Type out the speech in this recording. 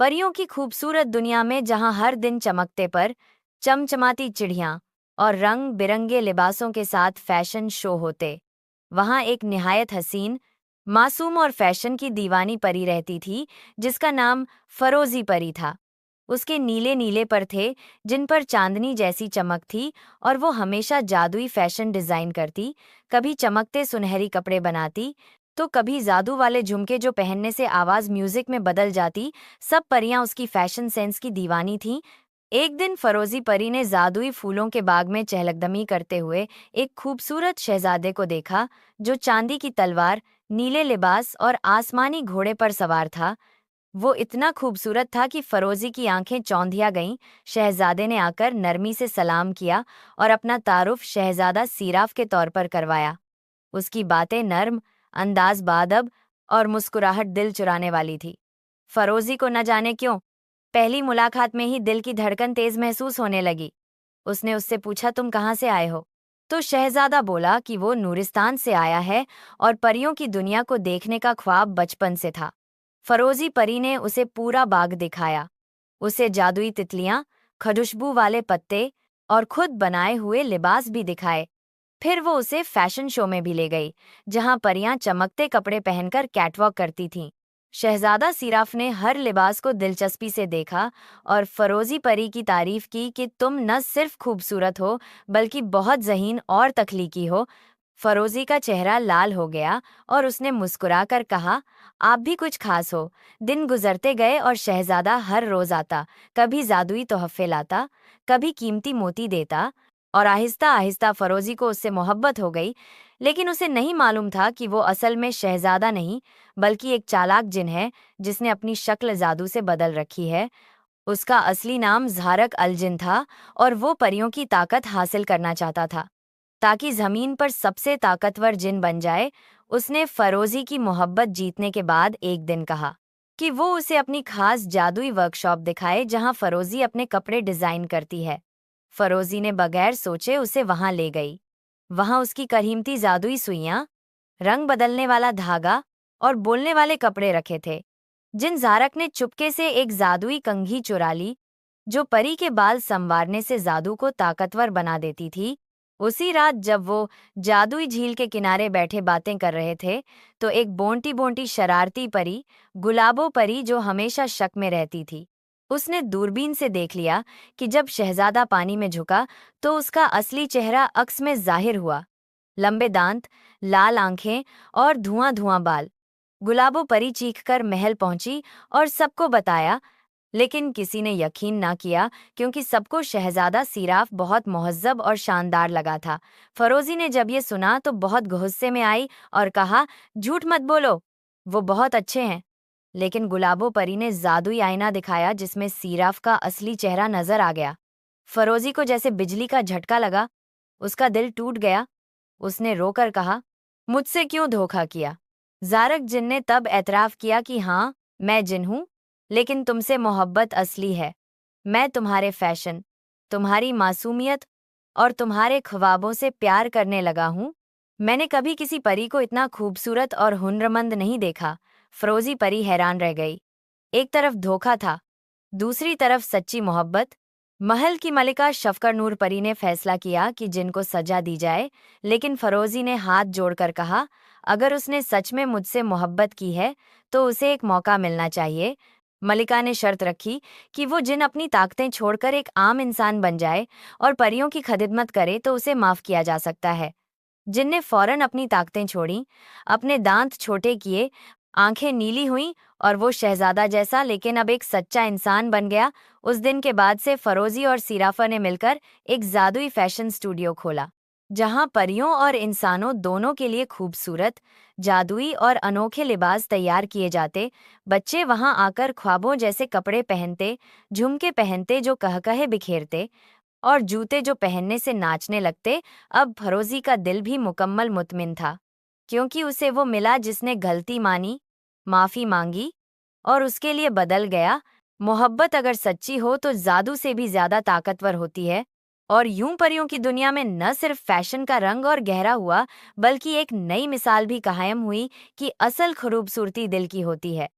परियों की खूबसूरत दुनिया में जहां हर दिन चमकते पर चमचमाती चिड़ियां और रंग बिरंगे लिबासों के साथ फैशन शो होते, वहां एक निहायत हसीन, मासूम और फैशन की दीवानी परी रहती थी जिसका नाम फरोजी परी था। उसके नीले नीले पर थे जिन पर चांदनी जैसी चमक थी और वो हमेशा जादुई फैशन डिजाइन करती, कभी चमकते सुनहरी कपड़े बनाती तो कभी जादू वाले झुमके जो पहनने से आवाज म्यूजिक में बदल जाती। सब परियां उसकी फैशन सेंस की दीवानी थीं। एक दिन फरोजी परी ने जादुई फूलों के बाग में चहलकदमी करते हुए एक खूबसूरत शहजादे को देखा जो चांदी की तलवार, नीले लिबास और आसमानी घोड़े पर सवार था। वो इतना खूबसूरत था कि फरोजी की आंखें चौंधिया गईं। शहजादे ने आकर नरमी से सलाम किया और अपना तारुफ शहजादा सीराफ के तौर पर करवाया। उसकी बातें नर्म, अंदाज बादब और मुस्कुराहट दिल चुराने वाली थी। फरोजी को न जाने क्यों पहली मुलाकात में ही दिल की धड़कन तेज महसूस होने लगी। उसने उससे पूछा, तुम कहाँ से आए हो? तो शहजादा बोला कि वो नूरिस्तान से आया है और परियों की दुनिया को देखने का ख्वाब बचपन से था। फरोजी परी ने उसे पूरा बाग दिखाया, उसे जादुई तितलियां, खुशबू वाले पत्ते और खुद बनाए हुए लिबास भी दिखाए। फिर वो उसे फैशन शो में भी ले गई, जहां परियां चमकते कपड़े पहनकर कैटवॉक करती थीं। शहजादा सिराफ ने हर लिबास को दिलचस्पी से देखा और फरोजी परी की तारीफ की कि तुम न सिर्फ खूबसूरत हो बल्कि बहुत ज़हीन और तख्लीकी हो। फरोजी का चेहरा लाल हो गया और उसने मुस्कुराकर कहा, आप भी कुछ खास हो। दिन गुजरते गए और शहजादा हर रोज आता, कभी जादुई तोहफे लाता, कभी कीमती मोती देता और आहिस्ता आहिस्ता फरोजी को उससे मोहब्बत हो गई। लेकिन उसे नहीं मालूम था कि वो असल में शहजादा नहीं बल्कि एक चालाक जिन है जिसने अपनी शक्ल जादू से बदल रखी है। उसका असली नाम ज़ारक अल जिन था और वो परियों की ताकत हासिल करना चाहता था ताकि जमीन पर सबसे ताकतवर जिन बन जाए। उसने फरोजी की मोहब्बत जीतने के बाद एक दिन कहा कि वो उसे अपनी खास जादुई वर्कशॉप दिखाए जहां फरोजी अपने कपड़े डिजाइन करती है। फरोजी ने बगैर सोचे उसे वहां ले गई। वहां उसकी कीमती जादुई सुइयां, रंग बदलने वाला धागा और बोलने वाले कपड़े रखे थे। जिन ज़ारक ने चुपके से एक जादुई कंघी चुरा ली जो परी के बाल संवारने से जादू को ताकतवर बना देती थी। उसी रात जब वो जादुई झील के किनारे बैठे बातें कर रहे थे तो एक बोंटी बोंटी शरारती परी, गुलाबो परी जो हमेशा शक में रहती थी, उसने दूरबीन से देख लिया कि जब शहजादा पानी में झुका तो उसका असली चेहरा अक्स में जाहिर हुआ। लंबे दांत, लाल आंखें और धुआं धुआं बाल। गुलाबो परी चीखकर महल पहुंची और सबको बताया, लेकिन किसी ने यकीन ना किया क्योंकि सबको शहजादा सिराफ बहुत मुहज्जब और शानदार लगा था। फरोजी ने जब ये सुना तो बहुत गुस्से में आई और कहा, झूठ मत बोलो, वो बहुत अच्छे हैं। लेकिन गुलाबो परी ने जादुई आईना दिखाया जिसमें सिराफ का असली चेहरा नजर आ गया। फरोजी को जैसे बिजली का झटका लगा, उसका दिल टूट गया। उसने रोकर कहा, मुझसे क्यों धोखा किया? ज़ारक जिन ने तब एतराफ़ किया कि हाँ, मैं जिन हूँ, लेकिन तुमसे मोहब्बत असली है। मैं तुम्हारे फैशन, तुम्हारी मासूमियत और तुम्हारे ख्वाबों से प्यार करने लगा हूँ। मैंने कभी किसी परी को इतना खूबसूरत और हुनरमंद नहीं देखा। फ़रोज़ी परी हैरान रह गई। एक तरफ धोखा था, दूसरी तरफ सच्ची मोहब्बत। महल की मलिका शफकर नूर परी ने फैसला किया कि जिनको सजा दी जाए, लेकिन फरोजी ने हाथ जोड़कर कहा, अगर उसने सच में मुझसे मोहब्बत की है तो उसे एक मौका मिलना चाहिए। मलिका ने शर्त रखी कि वो जिन अपनी ताकतें छोड़कर एक आम इंसान बन जाए और परियों की खिदमत करे तो उसे माफ किया जा सकता है। जिन ने फौरन अपनी ताकतें छोड़ी, अपने दांत छोटे किए, आंखें नीली हुईं और वो शहजादा जैसा लेकिन अब एक सच्चा इंसान बन गया। उस दिन के बाद से फरोजी और सिराफा ने मिलकर एक जादुई फैशन स्टूडियो खोला, जहां परियों और इंसानों दोनों के लिए खूबसूरत, जादुई और अनोखे लिबास तैयार किए जाते। बच्चे वहां आकर ख्वाबों जैसे कपड़े पहनते, झुमके पहनते जो कहकहे बिखेरते और जूते जो पहनने से नाचने लगते। अब फरोजी का दिल भी मुकम्मल मुतमिन था, क्योंकि उसे वो मिला जिसने गलती मानी, माफी मांगी और उसके लिए बदल गया। मोहब्बत अगर सच्ची हो तो जादू से भी ज्यादा ताकतवर होती है। और यूं परियों की दुनिया में न सिर्फ फैशन का रंग और गहरा हुआ बल्कि एक नई मिसाल भी कायम हुई कि असल खूबसूरती दिल की होती है।